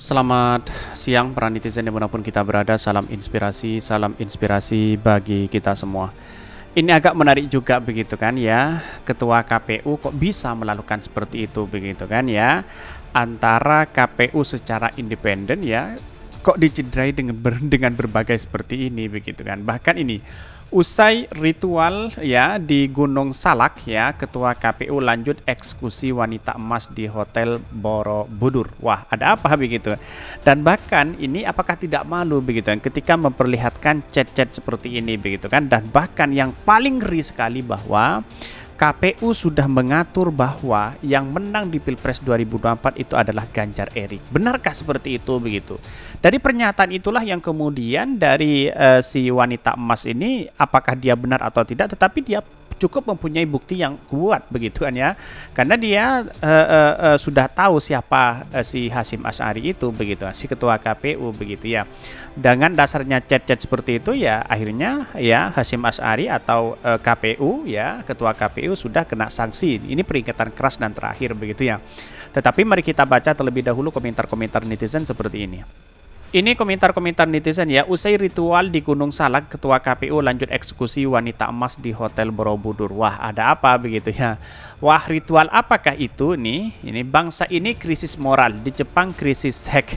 Selamat siang para netizen dimanapun kita berada, salam inspirasi bagi kita semua. Ini agak menarik juga begitu kan ya, Ketua KPU kok bisa melakukan seperti itu begitu kan ya. Antara KPU secara independen ya, kok dicederai dengan berbagai seperti ini begitu kan. Bahkan ini usai ritual ya di Gunung Salak ya, Ketua KPU lanjut eksekusi wanita emas di Hotel Borobudur. Wah, ada apa begitu? Dan bahkan ini apakah tidak malu begitu kan ketika memperlihatkan chat-chat seperti ini begitu kan? Dan bahkan yang paling ngeri sekali bahwa KPU sudah mengatur bahwa yang menang di Pilpres 2024 itu adalah Ganjar Erik. Benarkah seperti itu begitu? Dari pernyataan itulah yang kemudian dari si wanita emas ini apakah dia benar atau tidak, tetapi dia cukup mempunyai bukti yang kuat begitu kan ya, karena dia sudah tahu siapa si Hasyim Asy'ari itu begitu, si ketua KPU begitu ya. Dengan dasarnya chat-chat seperti itu ya, akhirnya ya Hasyim Asy'ari atau KPU ya, ketua KPU sudah kena sanksi. Ini peringatan keras dan terakhir begitu ya. Tetapi mari kita baca terlebih dahulu komentar-komentar netizen seperti ini. Ini komentar-komentar netizen ya. Usai ritual di Gunung Salak, Ketua KPU lanjut eksekusi wanita emas di Hotel Borobudur. Wah, ada apa begitu ya? Wah, ritual apakah itu nih? Ini bangsa ini krisis moral, di Jepang krisis seks.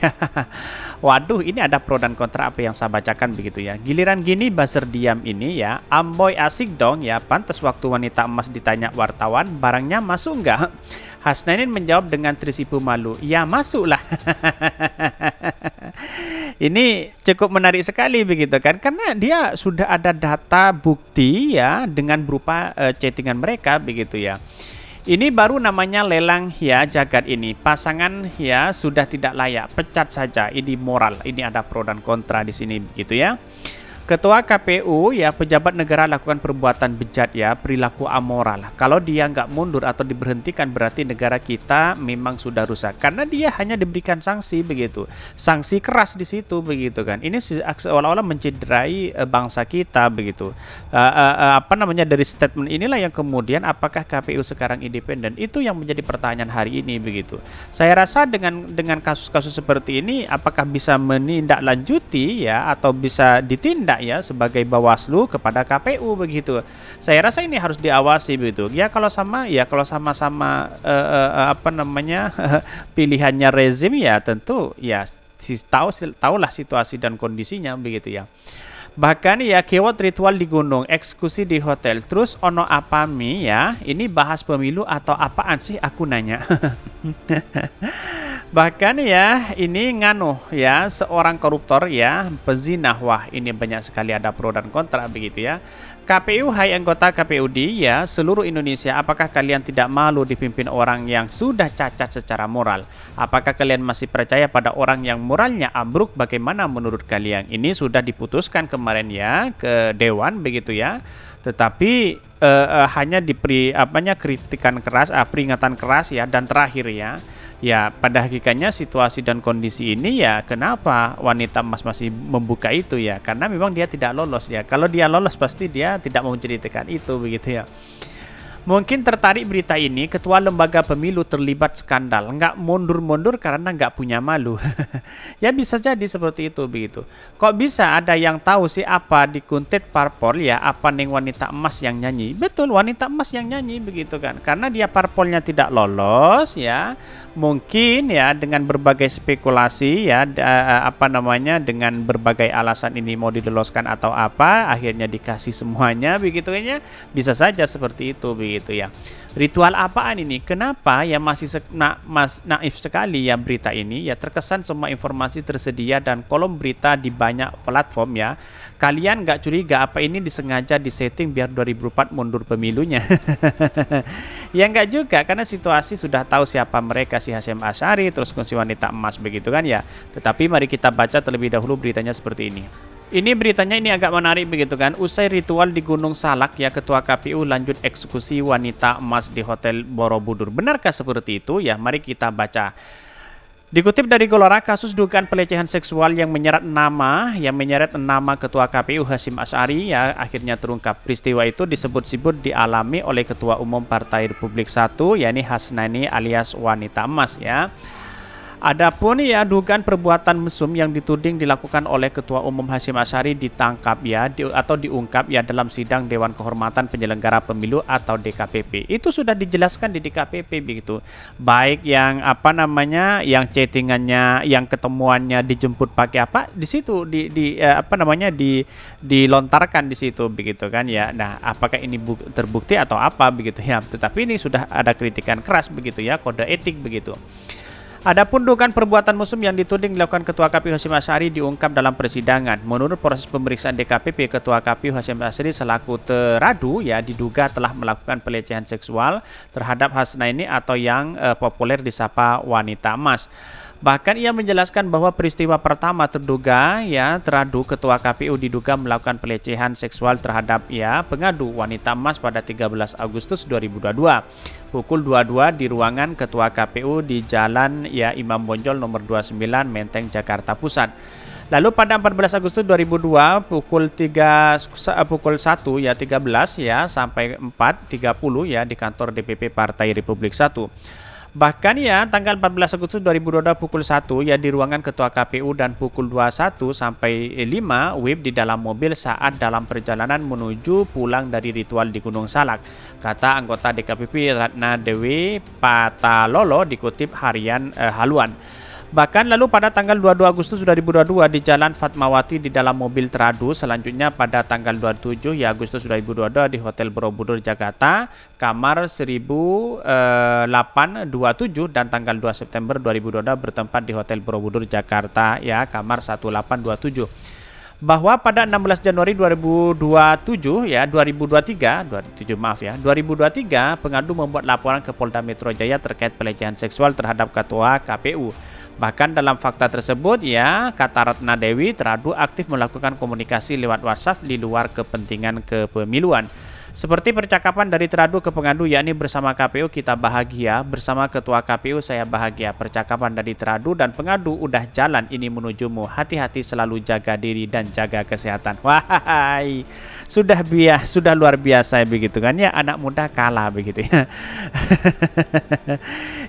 Waduh, ini ada pro dan kontra apa yang saya bacakan begitu ya. Giliran gini buzzer diam ini ya. Amboy asik dong ya. Pantas waktu wanita emas ditanya wartawan, barangnya masuk nggak? Hasnainin menjawab dengan tersipu malu. Ya masuklah. Ini cukup menarik sekali begitu kan, karena dia sudah ada data bukti ya dengan berupa chattingan mereka begitu ya. Ini baru namanya lelang ya jagat ini. Pasangan ya sudah tidak layak, pecat saja. Ini moral. Ini ada pro dan kontra di sini begitu ya. Ketua KPU ya, pejabat negara lakukan perbuatan bejat ya, perilaku amoral. Kalau dia nggak mundur atau diberhentikan berarti negara kita memang sudah rusak. Karena dia hanya diberikan sanksi begitu, sanksi keras di situ begitu kan. Ini seolah-olah mencederai bangsa kita begitu. Apa namanya, dari statement inilah yang kemudian apakah KPU sekarang independen? Itu yang menjadi pertanyaan hari ini begitu. Saya rasa dengan kasus-kasus seperti ini, apakah bisa menindaklanjuti ya atau bisa ditindak ya sebagai Bawaslu kepada KPU begitu. Saya rasa ini harus diawasi begitu. Ya kalau sama-sama apa namanya pilihannya rezim ya tentu ya tahulah situasi dan kondisinya begitu ya. Bahkan ya keyword ritual di gunung, eksekusi di hotel, terus ono apa mi ya, ini bahas pemilu atau apaan sih aku nanya. Bahkan ya ini nganu ya, seorang koruptor ya, pezinah. Wah, ini banyak sekali ada pro dan kontra begitu ya. KPU, hai anggota KPUD ya seluruh Indonesia, apakah kalian tidak malu dipimpin orang yang sudah cacat secara moral? Apakah kalian masih percaya pada orang yang moralnya ambruk? Bagaimana menurut kalian? Ini sudah diputuskan kemarin ya ke Dewan begitu ya. Tetapi hanya diberi kritikan keras, peringatan keras ya, dan terakhir ya. Ya, pada hakikatnya situasi dan kondisi ini ya, kenapa wanita emas masih membuka itu ya? Karena memang dia tidak lolos ya. Kalau dia lolos pasti dia tidak mau menceritakan itu begitu ya. Mungkin tertarik berita ini, ketua lembaga pemilu terlibat skandal, nggak mundur-mundur karena nggak punya malu. Ya bisa jadi seperti itu begitu. Kok bisa ada yang tahu sih apa di kuntit parpol ya, apa neng wanita emas yang nyanyi? Betul, wanita emas yang nyanyi begitu kan. Karena dia parpolnya tidak lolos ya. Mungkin ya dengan berbagai spekulasi ya, dengan berbagai alasan ini mau diloloskan atau apa, akhirnya dikasih semuanya begitu kan ya. Bisa saja seperti itu begitu ya. Ritual apaan ini? Kenapa ya masih naif sekali ya berita ini ya, terkesan semua informasi tersedia dan kolom berita di banyak platform ya. Kalian nggak curiga apa ini disengaja disetting biar 2004 mundur pemilunya? Ya nggak juga, karena situasi sudah tahu siapa mereka, si Hasyim Asy'ari terus si wanita emas begitu kan ya. Tetapi mari kita baca terlebih dahulu beritanya seperti ini. Ini beritanya ini agak menarik begitu kan. Usai ritual di Gunung Salak ya, Ketua KPU lanjut eksekusi wanita emas di Hotel Borobudur. Benarkah seperti itu? Ya, mari kita baca. Dikutip dari Gelora, kasus dugaan pelecehan seksual yang menyeret nama Ketua KPU Hasyim Asy'ari ya akhirnya terungkap. Peristiwa itu disebut-sebut dialami oleh Ketua Umum Partai Republik 1 yakni Hasnaini alias wanita emas ya. Adapun ya dugaan perbuatan mesum yang dituding dilakukan oleh Ketua Umum Hasyim Asy'ari ditangkap ya atau diungkap ya dalam sidang Dewan Kehormatan Penyelenggara Pemilu atau DKPP. Itu sudah dijelaskan di DKPP begitu. Baik yang apa namanya yang chattingannya, yang ketemuannya dijemput pakai apa di situ apa namanya dilontarkan di situ begitu kan ya. Nah, apakah ini terbukti atau apa begitu ya. Tetapi ini sudah ada kritikan keras begitu ya, kode etik begitu. Adapun dugaan perbuatan mesum yang dituding dilakukan Ketua KPU Hasyim Asy'ari diungkap dalam persidangan. Menurut proses pemeriksaan DKPP, Ketua KPU Hasyim Asy'ari selaku teradu ya diduga telah melakukan pelecehan seksual terhadap Hasnaini atau yang populer disapa wanita emas. Bahkan ia menjelaskan bahwa peristiwa pertama terduga ya teradu Ketua KPU diduga melakukan pelecehan seksual terhadap ya pengadu wanita emas pada 13 Agustus 2022 pukul 22 di ruangan Ketua KPU di Jalan ya Imam Bonjol nomor 29 Menteng Jakarta Pusat. Lalu pada 14 Agustus 2002 pukul 1 ya 13 ya sampai 4.30 ya di kantor DPP Partai Republik 1. Bahkan ya tanggal 14 Agustus 2022 pukul 1 ya di ruangan Ketua KPU dan pukul 21 sampai 5 WIB di dalam mobil saat dalam perjalanan menuju pulang dari ritual di Gunung Salak. Kata anggota DKPP Ratna Dewi Patalolo dikutip harian Haluan. Bahkan lalu pada tanggal 22 Agustus 2022 di Jalan Fatmawati di dalam mobil teradu, selanjutnya pada tanggal 27 ya Agustus 2022 di Hotel Borobudur Jakarta, kamar 1827 dan tanggal 2 September 2022 bertempat di Hotel Borobudur Jakarta ya kamar 1827. Bahwa pada 16 Januari 2023 pengadu membuat laporan ke Polda Metro Jaya terkait pelecehan seksual terhadap Ketua KPU. Bahkan dalam fakta tersebut ya kata Ratna Dewi teradu aktif melakukan komunikasi lewat WhatsApp di luar kepentingan kepemiluan. Seperti percakapan dari teradu ke pengadu yakni bersama KPU kita bahagia, bersama Ketua KPU saya bahagia. Percakapan dari teradu dan pengadu udah jalan ini menujumu. Hati-hati selalu jaga diri dan jaga kesehatan. Wahai, sudah luar biasa begitu kan ya, anak muda kalah begitu ya.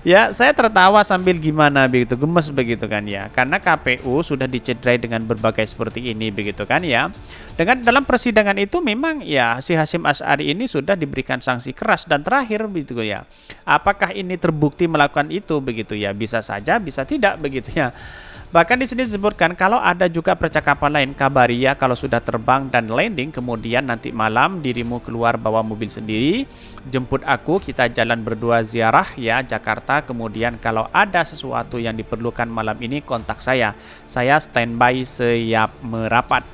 Ya, saya tertawa sambil gimana begitu, gemes begitu kan ya. Karena KPU sudah dicederai dengan berbagai seperti ini begitu kan ya. Dengan dalam persidangan itu memang ya si Hasyim Asy'ari ini sudah diberikan sanksi keras dan terakhir begitu ya. Apakah ini terbukti melakukan itu begitu ya? Bisa saja, bisa tidak begitu ya. Bahkan di sini disebutkan kalau ada juga percakapan lain kabari ya kalau sudah terbang dan landing kemudian nanti malam dirimu keluar bawa mobil sendiri jemput aku kita jalan berdua ziarah ya Jakarta kemudian kalau ada sesuatu yang diperlukan malam ini kontak saya standby siap merapat.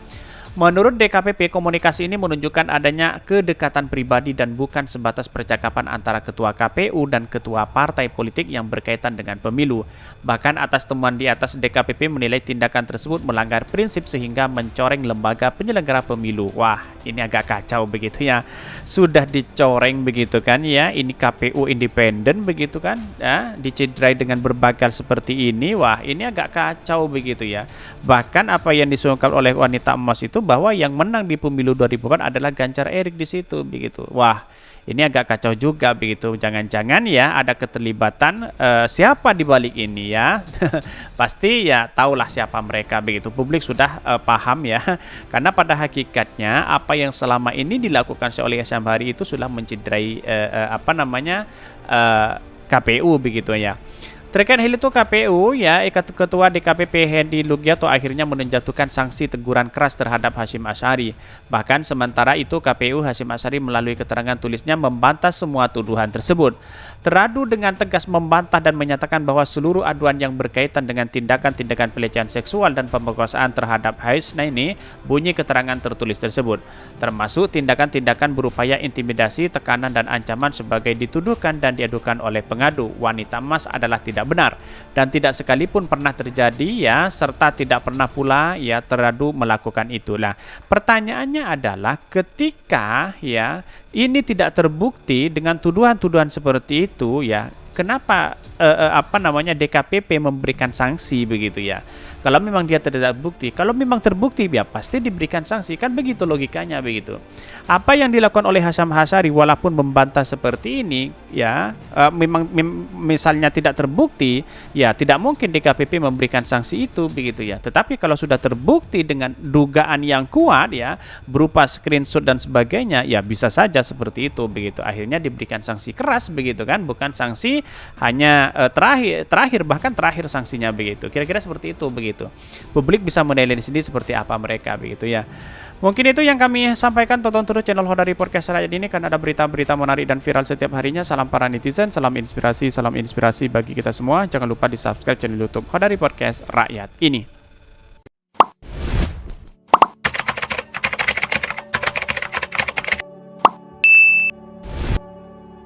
Menurut DKPP, komunikasi ini menunjukkan adanya kedekatan pribadi dan bukan sebatas percakapan antara Ketua KPU dan Ketua Partai Politik yang berkaitan dengan pemilu. Bahkan atas temuan di atas, DKPP menilai tindakan tersebut melanggar prinsip sehingga mencoreng lembaga penyelenggara pemilu. Wah, ini agak kacau begitu ya. Sudah dicoreng begitu kan ya, ini KPU independen begitu kan, ya, dicederai dengan berbagai seperti ini. Wah, ini agak kacau begitu ya. Bahkan apa yang disungkap oleh wanita emas itu bahwa yang menang di pemilu 2004 adalah Ganjar Erik di situ begitu. Wah, ini agak kacau juga begitu. Jangan-jangan ya ada keterlibatan siapa di balik ini ya. Pasti ya tahulah siapa mereka begitu. Publik sudah paham ya. Karena pada hakikatnya apa yang selama ini dilakukan oleh Hasyim Asy'ari itu sudah mencederai KPU begitu ya. Terkait hal itu KPU ya Ketua DKPP Hendy Lugiato akhirnya menjatuhkan sanksi teguran keras terhadap Hasyim Asy'ari. Bahkan sementara itu KPU Hasyim Asy'ari melalui keterangan tulisnya membantah semua tuduhan tersebut. Teradu dengan tegas membantah dan menyatakan bahwa seluruh aduan yang berkaitan dengan tindakan-tindakan pelecehan seksual dan pemerkosaan terhadap Hasnaini bunyi keterangan tertulis tersebut, termasuk tindakan-tindakan berupaya intimidasi, tekanan dan ancaman sebagai dituduhkan dan diadukan oleh pengadu. Wanita emas adalah tidak benar dan tidak sekalipun pernah terjadi ya serta tidak pernah pula ya teradu melakukan itulah. Pertanyaannya adalah ketika ya ini tidak terbukti dengan tuduhan-tuduhan seperti itu ya kenapa DKPP memberikan sanksi begitu ya. Kalau memang dia tidak terbukti, kalau memang terbukti ya pasti diberikan sanksi, kan begitu logikanya begitu. Apa yang dilakukan oleh Hasyam Hasyari walaupun membantah seperti ini ya, misalnya tidak terbukti ya, tidak mungkin DKPP memberikan sanksi itu begitu ya. Tetapi kalau sudah terbukti dengan dugaan yang kuat ya, berupa screenshot dan sebagainya, ya bisa saja seperti itu begitu. Akhirnya diberikan sanksi keras begitu kan, bukan sanksi hanya terakhir bahkan terakhir sanksinya begitu. Kira-kira seperti itu begitu. Publik bisa menilai sendiri seperti apa mereka begitu ya. Mungkin itu yang kami sampaikan. Tonton terus channel Hodari Podcast Rakyat ini, kan ada berita-berita menarik dan viral setiap harinya. Salam para netizen, salam inspirasi bagi kita semua. Jangan lupa di subscribe channel YouTube Hodari Podcast Rakyat ini.